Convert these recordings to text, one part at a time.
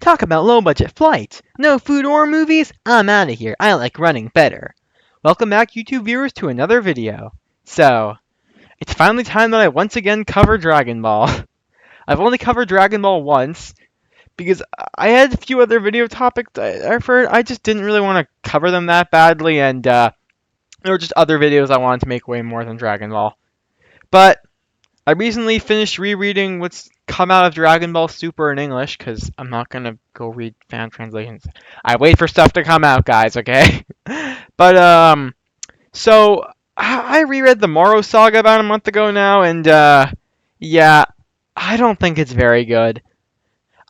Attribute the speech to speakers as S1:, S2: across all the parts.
S1: Talk about low-budget flights. No food or movies? I'm out of here. I like running better. Welcome back, YouTube viewers, to another video. So, it's finally time that I once again cover Dragon Ball. I've only covered Dragon Ball once, because I had a few other video topics I've heard. I just didn't really want to cover them that badly, and there were just other videos I wanted to make way more than Dragon Ball. But I recently finished rereading what's come out of Dragon Ball Super in English, because I'm not going to go read fan translations. I wait for stuff to come out, guys, okay? But, so I reread the Moro Saga about a month ago now, and, yeah, I don't think it's very good.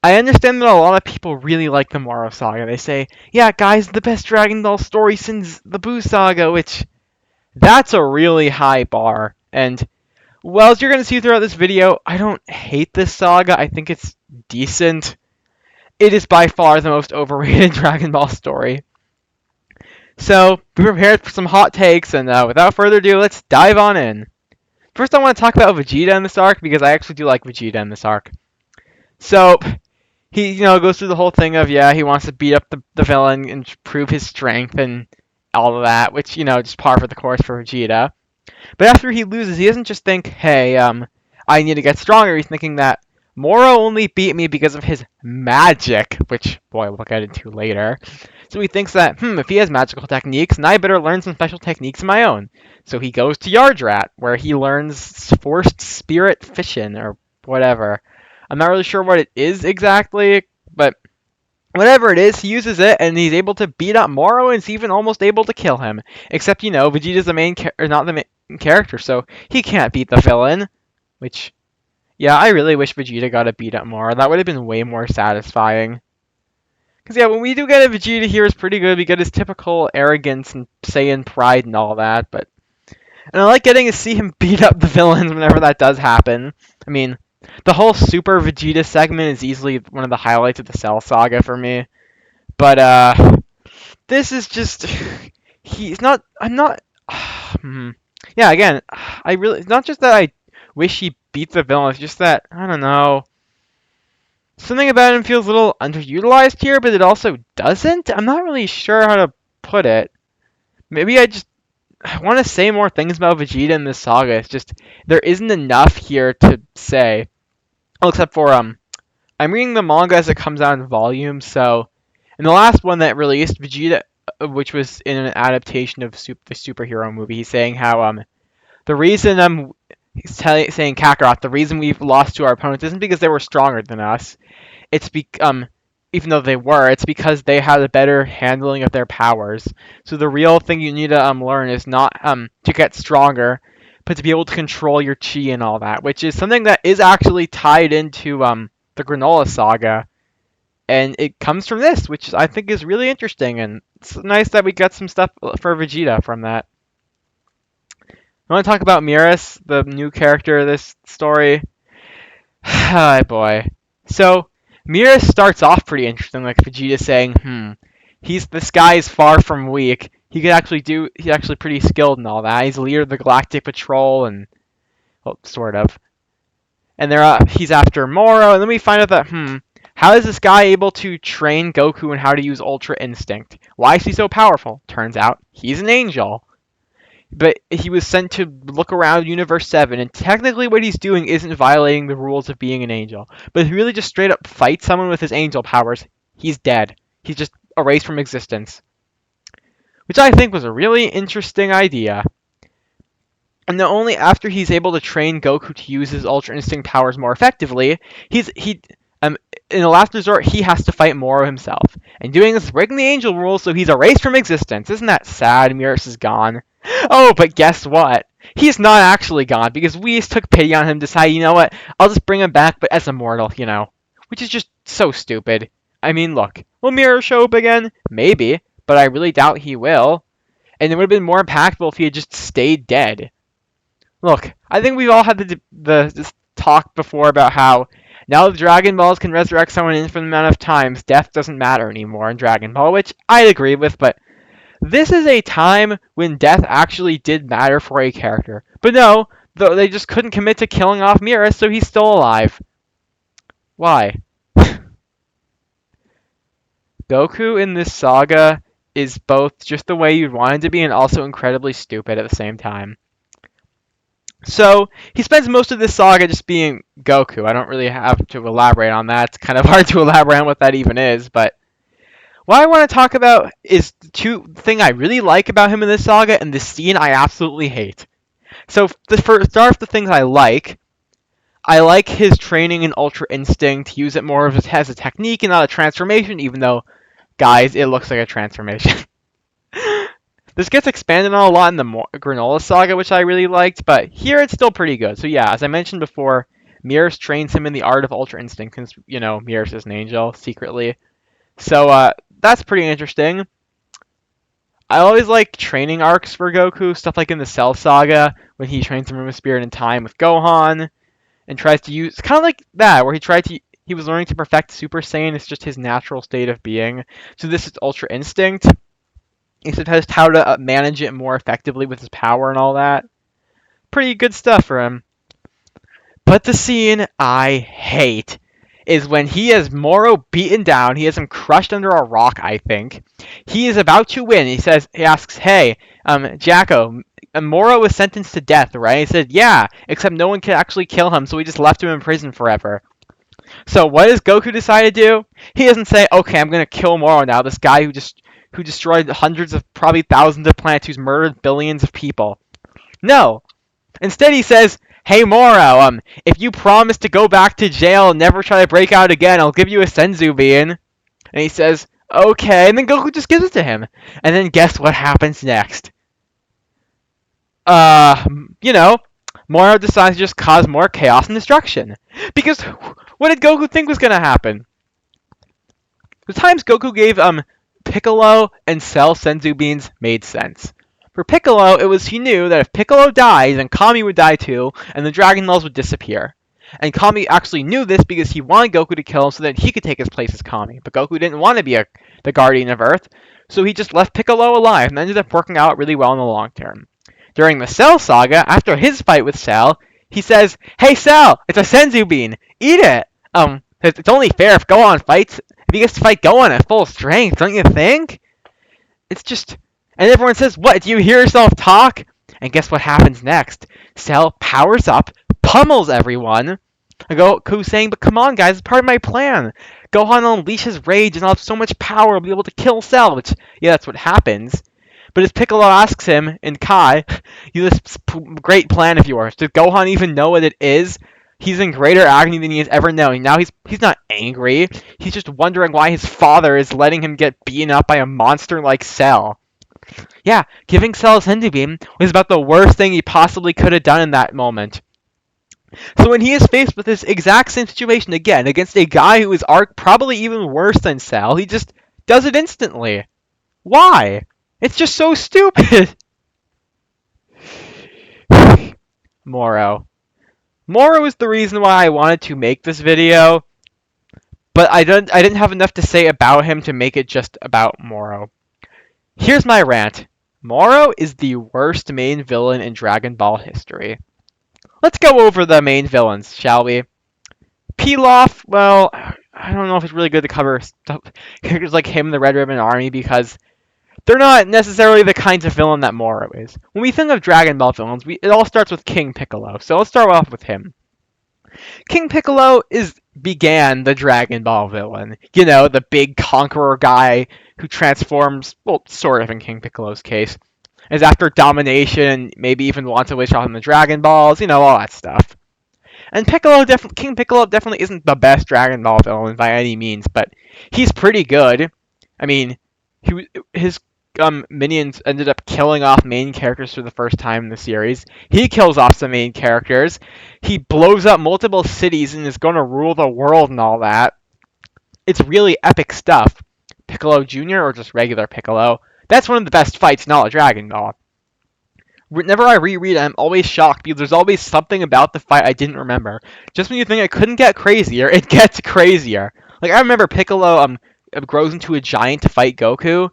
S1: I understand that a lot of people really like the Moro Saga. They say, yeah, guys, the best Dragon Ball story since the Buu Saga, which, that's a really high bar, and well, as you're going to see throughout this video, I don't hate this saga. I think it's decent. It is by far the most overrated Dragon Ball story. So, be prepared for some hot takes, and without further ado, let's dive on in. First, I want to talk about Vegeta in this arc, because I actually do like Vegeta in this arc. So, he, goes through the whole thing of, yeah, he wants to beat up the villain and prove his strength and all of that, which, just par for the course for Vegeta. But after he loses, he doesn't just think, hey, I need to get stronger. He's thinking that Moro only beat me because of his magic, which, boy, we'll get into later. So he thinks that, if he has magical techniques, then I better learn some special techniques of my own. So he goes to Yardrat, where he learns Forced Spirit Fission, or whatever. I'm not really sure what it is exactly, but whatever it is, he uses it, and he's able to beat up Moro, and he's even almost able to kill him. Except, Vegeta's the main not the main character, so he can't beat the villain. Which, yeah, I really wish Vegeta got to beat up Moro. That would have been way more satisfying. Because, yeah, when we do get a Vegeta here, it's pretty good. We get his typical arrogance and Saiyan pride and all that, but... And I like getting to see him beat up the villains whenever that does happen. I mean, the whole Super Vegeta segment is easily one of the highlights of the Cell Saga for me. But, this is just... He's not... I'm not... Yeah, again, it's not just that I wish he beat the villain, it's just that, I don't know... Something about him feels a little underutilized here, but it also doesn't? I'm not really sure how to put it. Maybe I want to say more things about Vegeta in this saga. It's just, there isn't enough here to say. Well, except for, I'm reading the manga as it comes out in volumes, so... In the last one that released, Vegeta, which was in an adaptation of the superhero movie, he's saying how, the reason he's saying Kakarot, the reason we've lost to our opponents isn't because they were stronger than us. It's even though they were, it's because they had a better handling of their powers. So the real thing you need to learn is not to get stronger, but to be able to control your chi and all that, which is something that is actually tied into the Granola Saga. And it comes from this, which I think is really interesting, and it's nice that we got some stuff for Vegeta from that. I want to talk about Miras, the new character of this story. Oh boy. So, Miras starts off pretty interesting, like Vegeta saying, this guy is far from weak. He's actually pretty skilled and all that. He's the leader of the Galactic Patrol, and, well, sort of. And he's after Moro, and then we find out that, how is this guy able to train Goku in how to use Ultra Instinct? Why is he so powerful? Turns out, he's an angel. But he was sent to look around Universe 7, and technically what he's doing isn't violating the rules of being an angel. But if he really just straight up fights someone with his angel powers, he's dead. He's just erased from existence. Which I think was a really interesting idea. And not only after he's able to train Goku to use his Ultra Instinct powers more effectively, in the last resort, he has to fight Moro himself. And doing this is breaking the angel rules, so he's erased from existence. Isn't that sad? Miras is gone. Oh, but guess what? He's not actually gone, because Whis took pity on him, decided, you know what, I'll just bring him back, but as immortal, Which is just so stupid. I mean, look, will Miras show up again? Maybe, but I really doubt he will. And it would have been more impactful if he had just stayed dead. Look, I think we've all had this talk before about how now the Dragon Balls can resurrect someone an infinite amount of times, death doesn't matter anymore in Dragon Ball, which I'd agree with, but this is a time when death actually did matter for a character. But no, they just couldn't commit to killing off Miras, so he's still alive. Why? Goku in this saga is both just the way you'd want him to be and also incredibly stupid at the same time. So he spends most of this saga just being Goku. I don't really have to elaborate on that. It's kind of hard to elaborate on what that even is, but what I want to talk about is the thing I really like about him in this saga and the scene I absolutely hate. So for start with the things I like his training in Ultra Instinct. Use it more as a technique and not a transformation, even though, guys, it looks like a transformation. This gets expanded on a lot in the Granola Saga, which I really liked, but here it's still pretty good. So yeah, as I mentioned before, Mirrors trains him in the art of Ultra Instinct, since, Mirrors is an angel, secretly. So that's pretty interesting. I always like training arcs for Goku, stuff like in the Cell Saga, when he trains the Room of Spirit and Time with Gohan, and tries to use, kind of like that, where he was learning to perfect Super Saiyan, it's just his natural state of being. So this is Ultra Instinct. He says how to manage it more effectively with his power and all that. Pretty good stuff for him. But the scene I hate is when he has Moro beaten down. He has him crushed under a rock, I think. He is about to win. He asks, hey, Jacko, Moro was sentenced to death, right? He said, yeah, except no one can actually kill him, so we just left him in prison forever. So what does Goku decide to do? He doesn't say, okay, I'm going to kill Moro now, this guy who destroyed hundreds of, probably thousands of planets, who's murdered billions of people. No. Instead he says, hey Moro, if you promise to go back to jail and never try to break out again, I'll give you a Senzu bean. And he says, okay, and then Goku just gives it to him. And then guess what happens next? Moro decides to just cause more chaos and destruction. Because what did Goku think was going to happen? The times Goku gave Piccolo and Cell Senzu beans made sense. For Piccolo, it was he knew that if Piccolo dies, then Kami would die too, and the Dragon Balls would disappear. And Kami actually knew this because he wanted Goku to kill him so that he could take his place as Kami. But Goku didn't want to be the Guardian of Earth, so he just left Piccolo alive and ended up working out really well in the long term. During the Cell Saga, after his fight with Cell, he says, hey Cell, it's a Senzu bean, eat it! It's only fair if Gohan fights, if he gets to fight Gohan at full strength, don't you think? It's just... And everyone says, what, do you hear yourself talk? And guess what happens next? Cell powers up, pummels everyone. I go, Goku's saying, but come on guys, it's part of my plan. Gohan will unleash his rage and I'll have so much power, I'll be able to kill Cell, which, yeah, that's what happens. But as Piccolo asks him, in Kai, this great plan of yours, does Gohan even know what it is? He's in greater agony than he has ever known. Now he's not angry. He's just wondering why his father is letting him get beaten up by a monster like Cell. Yeah, giving Cell a Senzu Bean was about the worst thing he possibly could have done in that moment. So when he is faced with this exact same situation again, against a guy who is probably even worse than Cell, he just does it instantly. Why? It's just so stupid! Moro. Moro is the reason why I wanted to make this video, but I didn't have enough to say about him to make it just about Moro. Here's my rant. Moro is the worst main villain in Dragon Ball history. Let's go over the main villains, shall we? Pilaf, well, I don't know if it's really good to cover characters like him in the Red Ribbon Army because they're not necessarily the kinds of villain that Moro is. When we think of Dragon Ball villains, it all starts with King Piccolo, so let's start off with him. King Piccolo began the Dragon Ball villain. You know, the big conqueror guy who transforms, well, sort of in King Piccolo's case, is after domination, maybe even wants to wish off him the Dragon Balls, all that stuff. And King Piccolo definitely isn't the best Dragon Ball villain by any means, but he's pretty good. I mean, his minions ended up killing off main characters for the first time in the series. He kills off some main characters. He blows up multiple cities and is going to rule the world and all that. It's really epic stuff. Piccolo Jr. or just regular Piccolo. That's one of the best fights in all of Dragon Ball. Whenever I reread it, I'm always shocked because there's always something about the fight I didn't remember. Just when you think it couldn't get crazier, it gets crazier. Like, I remember Piccolo grows into a giant to fight Goku,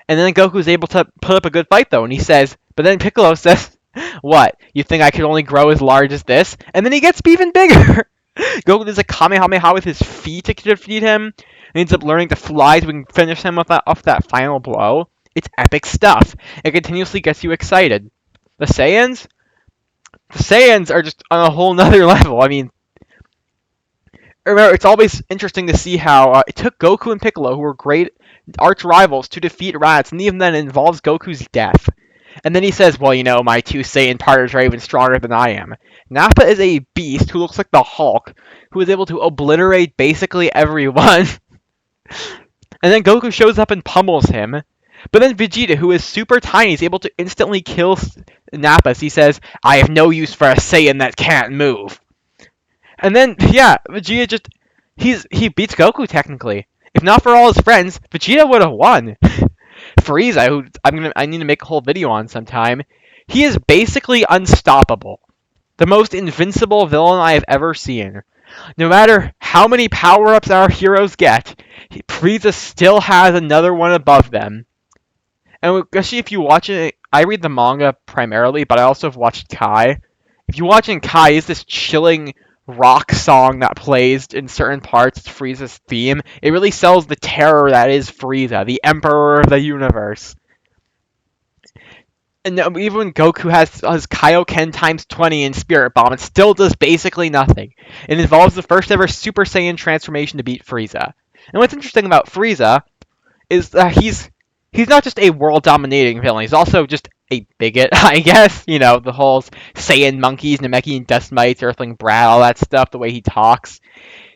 S1: and then Goku's able to put up a good fight, though, and he says, but then Piccolo says, what, you think I could only grow as large as this? And then he gets even bigger! Goku does a Kamehameha with his feet to defeat him, and ends up learning to fly so we can finish him with off that final blow. It's epic stuff. It continuously gets you excited. The Saiyans? The Saiyans are just on a whole nother level. I mean, remember, it's always interesting to see how it took Goku and Piccolo, who were great arch rivals, to defeat Raditz, and even then it involves Goku's death. And then he says, well, my two Saiyan partners are even stronger than I am. Nappa is a beast who looks like the Hulk, who is able to obliterate basically everyone. And then Goku shows up and pummels him. But then Vegeta, who is super tiny, is able to instantly kill Nappa. He says, I have no use for a Saiyan that can't move. And then, yeah, Vegeta just... he beats Goku, technically. If not for all his friends, Vegeta would have won. Frieza, who I need to make a whole video on sometime, he is basically unstoppable. The most invincible villain I have ever seen. No matter how many power-ups our heroes get, Frieza still has another one above them. And especially if you watch it, I read the manga primarily, but I also have watched Kai. If you watch in Kai, it's this chilling rock song that plays in certain parts. It's Frieza's theme. It really sells the terror that is Frieza, the Emperor of the universe. And even when Goku has his Kaioken times 20 in Spirit Bomb, it still does basically nothing. It involves the first ever Super Saiyan transformation to beat Frieza. And what's interesting about Frieza is that he's not just a world-dominating villain, he's also just a bigot, I guess. The whole Saiyan monkeys, Namekian dust mites, Earthling brat, all that stuff, the way he talks.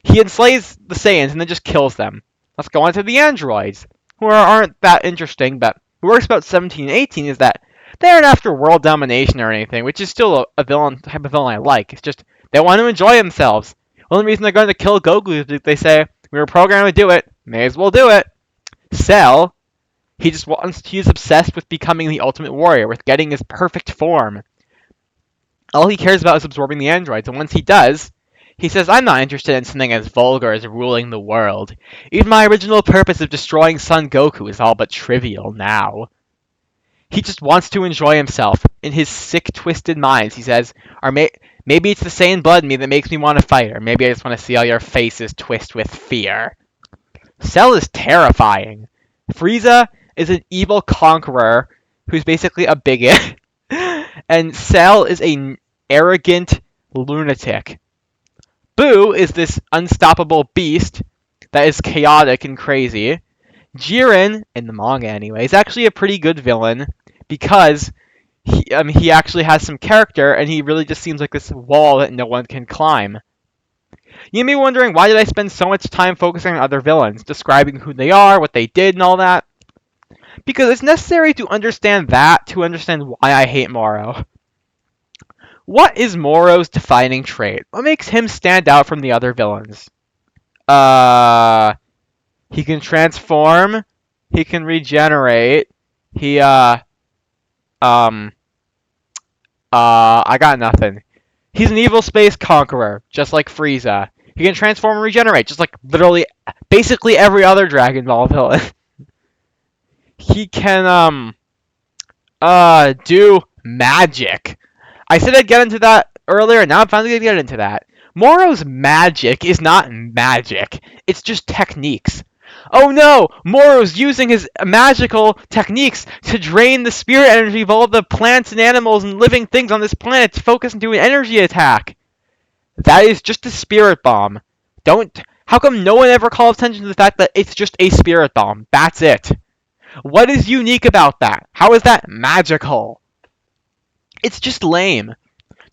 S1: He enslaves the Saiyans and then just kills them. Let's go on to the androids, who aren't that interesting, but what works about 17 and 18 is that they aren't after world domination or anything, which is still a type of villain I like. It's just they want to enjoy themselves. The only reason they're going to kill Goku is if they say, we were programmed to do it, may as well do it. Cell, he's obsessed with becoming the ultimate warrior, with getting his perfect form. All he cares about is absorbing the androids, and once he does, he says, I'm not interested in something as vulgar as ruling the world. Even my original purpose of destroying Son Goku is all but trivial now. He just wants to enjoy himself. In his sick, twisted mind, he says, maybe it's the Saiyan blood in me that makes me want to fight, or maybe I just want to see all your faces twist with fear. Cell is terrifying. Frieza is an evil conqueror who's basically a bigot. And Cell is an arrogant lunatic. Boo is this unstoppable beast that is chaotic and crazy. Jiren, in the manga anyway, is actually a pretty good villain because he actually has some character and he really just seems like this wall that no one can climb. You may be wondering, why did I spend so much time focusing on other villains, describing who they are, what they did, and all that? Because it's necessary to understand that to understand why I hate Moro. What is Moro's defining trait? What makes him stand out from the other villains? He can transform. He can regenerate. I got nothing. He's an evil space conqueror, just like Frieza. He can transform and regenerate, just like literally, basically every other Dragon Ball villain. He can, do magic. I said I'd get into that earlier, and now I'm finally gonna get into that. Moro's magic is not magic. It's just techniques. Oh no! Moro's using his magical techniques to drain the spirit energy of all the plants and animals and living things on this planet to focus into an energy attack. That is just a spirit bomb. How come no one ever calls attention to the fact that it's just a spirit bomb? That's it. What is unique about that? How is that magical? It's just lame.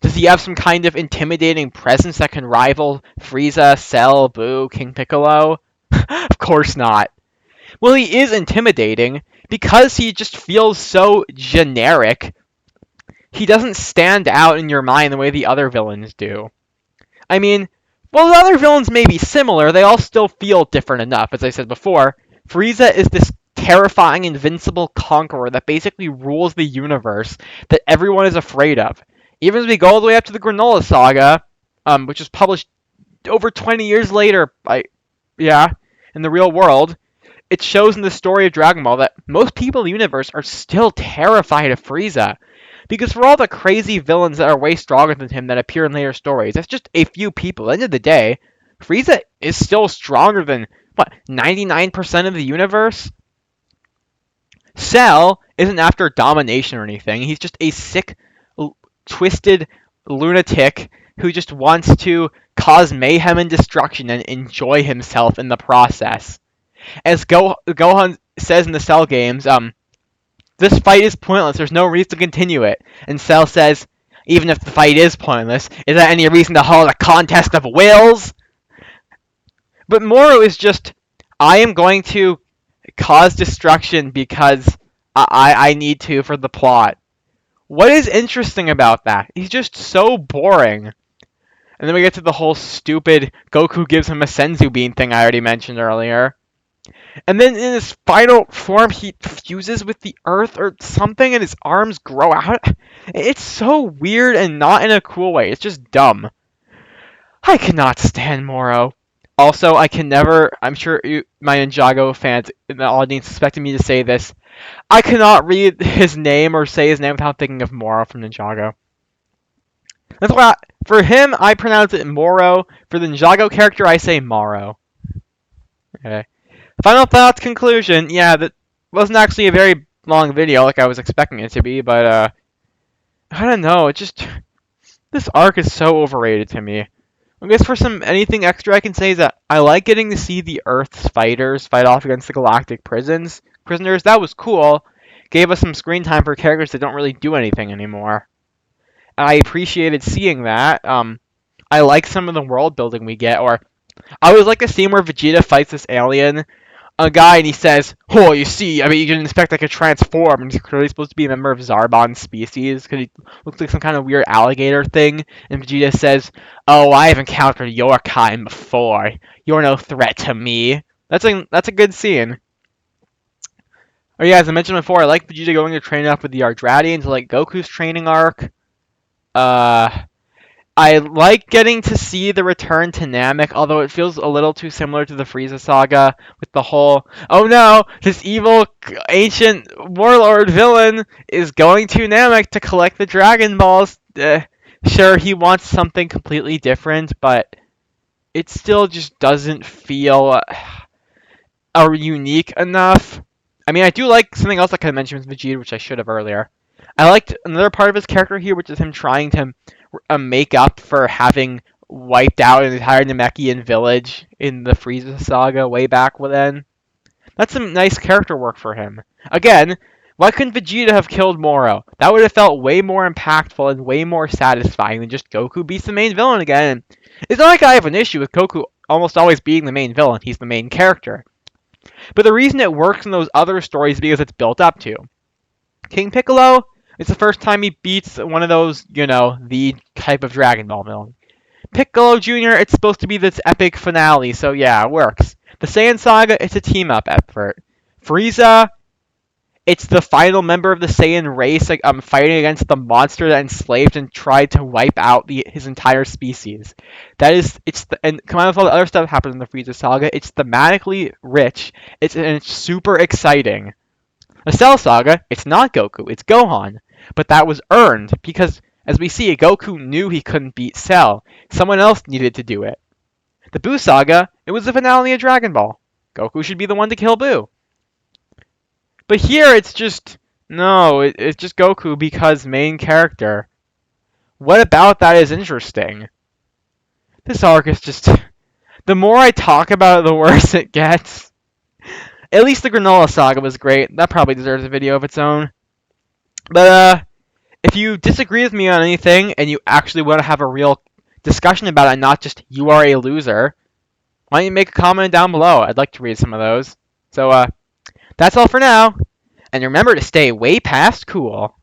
S1: Does he have some kind of intimidating presence that can rival Frieza, Cell, Boo, King Piccolo? Of course not. Well, he is intimidating because he just feels so generic. He doesn't stand out in your mind the way the other villains do. I mean, well, the other villains may be similar, they all still feel different enough. As I said before, Frieza is this terrifying, invincible conqueror that basically rules the universe that everyone is afraid of. Even as we go all the way up to the Granola Saga, which was published over 20 years later, in the real world, it shows in the story of Dragon Ball that most people in the universe are still terrified of Frieza. Because for all the crazy villains that are way stronger than him that appear in later stories, that's just a few people. At the end of the day, Frieza is still stronger than, what, 99% of the universe? Cell isn't after domination or anything. He's just a sick, twisted lunatic who just wants to cause mayhem and destruction and enjoy himself in the process. As Gohan says in the Cell games, this fight is pointless. There's no reason to continue it. And Cell says, even if the fight is pointless, is that any reason to hold a contest of wills? But Moro is just, I am going to cause destruction because I need to for the plot. What is interesting about that? He's just so boring. And then we get to the whole stupid Goku gives him a Senzu Bean thing I already mentioned earlier. And then in his final form, he fuses with the earth or something, and his arms grow out. It's so weird and not in a cool way. It's just dumb. I cannot stand Moro. Also, I can never, I'm sure my Ninjago fans in the audience expected me to say this. I cannot read his name or say his name without thinking of Moro from Ninjago. That's why, for him, I pronounce it Moro. For the Ninjago character, I say Moro. Okay. Final thoughts, conclusion. Yeah, that wasn't actually a very long video like I was expecting it to be, but, I don't know. This arc is so overrated to me. I guess for anything extra I can say is that I like getting to see the Earth's fighters fight off against the galactic prisoners. That was cool. Gave us some screen time for characters that don't really do anything anymore. I appreciated seeing that. I like some of the world building we get, or I always like the scene where Vegeta fights this alien, a guy, and he says, "Oh, you see, I mean, you can expect I could transform." And he's clearly supposed to be a member of Zarbon's species because he looks like some kind of weird alligator thing. And Vegeta says, "Oh, I've encountered your kind before. You're no threat to me." That's a good scene. Oh yeah, as I mentioned before, I like Vegeta going to train up with the Ardradians, like Goku's training arc. Uh, I like getting to see the return to Namek, although it feels a little too similar to the Frieza saga with the whole, oh no, this evil ancient warlord villain is going to Namek to collect the Dragon Balls. Sure, he wants something completely different, but it still just doesn't feel unique enough. I mean, I do like something else I could have mentioned with Vegeta, which I should have earlier. I liked another part of his character here, which is him trying to make up for having wiped out an entire Namekian village in the Frieza saga way back then. That's some nice character work for him. Again, why couldn't Vegeta have killed Moro? That would have felt way more impactful and way more satisfying than just Goku beats the main villain again. It's not like I have an issue with Goku almost always being the main villain. He's the main character. But the reason it works in those other stories is because it's built up to. King Piccolo, it's the first time he beats one of those, the type of Dragon Ball villain. Piccolo Jr., it's supposed to be this epic finale, so yeah, it works. The Saiyan Saga, it's a team-up effort. Frieza, it's the final member of the Saiyan race, fighting against the monster that enslaved and tried to wipe out his entire species. And combined with all the other stuff that happens in the Frieza Saga, it's thematically rich, and it's super exciting. The Cell Saga, it's not Goku, it's Gohan. But that was earned, because, as we see, Goku knew he couldn't beat Cell. Someone else needed to do it. The Buu Saga, it was the finale of Dragon Ball. Goku should be the one to kill Buu. But here, it's just, no, it's just Goku because main character. What about that is interesting? This arc is just, the more I talk about it, the worse it gets. At least the Granola Saga was great. That probably deserves a video of its own. But, if you disagree with me on anything and you actually want to have a real discussion about it, not just you are a loser, why don't you make a comment down below? I'd like to read some of those. So, that's all for now. And remember to stay way past cool.